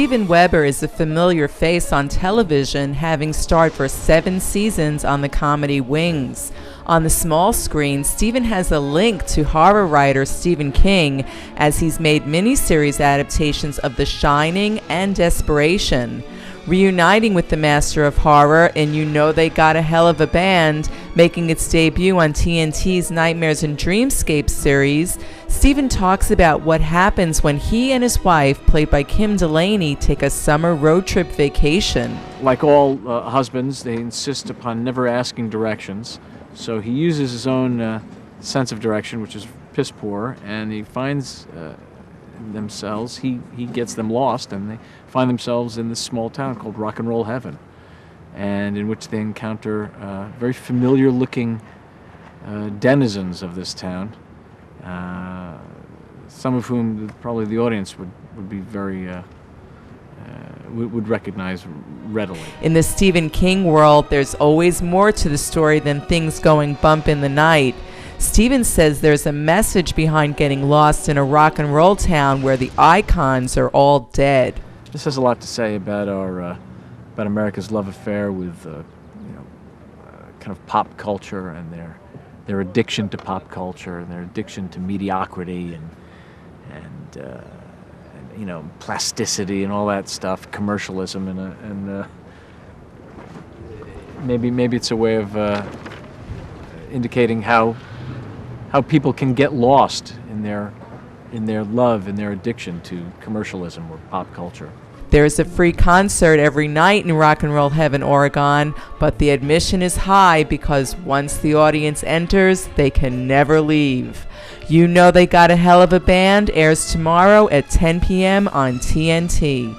Steven Weber is a familiar face on television, having starred for 7 seasons on the comedy Wings. On the small screen, Steven has a link to horror writer Stephen King, as he's made miniseries adaptations of The Shining and Desperation. Reuniting with the master of horror in You Know They Got a Hell of a Band, making its debut on TNT's Nightmares and Dreamscapes series, Steven talks about what happens when he and his wife, played by Kim Delaney, take a summer road trip vacation. Like all husbands, they insist upon never asking directions, so he uses his own sense of direction, which is piss poor, and he finds themselves, he gets them lost, and they find themselves in this small town called Rock and Roll Heaven, and in which they encounter very familiar looking denizens of this town, some of whom probably the audience would be very would recognize readily. In the Stephen King world, there's always more to the story than things going bump in the night. Steven says there's a message behind getting lost in a rock and roll town where the icons are all dead. This has a lot to say about about America's love affair with kind of pop culture, and their addiction to pop culture, and their addiction to mediocrity and plasticity and all that stuff, commercialism, and maybe it's a way of indicating how people can get lost in their love and their addiction to commercialism or pop culture. There's a free concert every night in Rock and Roll Heaven, Oregon, but the admission is high because once the audience enters, they can never leave. You Know They Got a Hell of a Band airs tomorrow at 10 p.m. on TNT.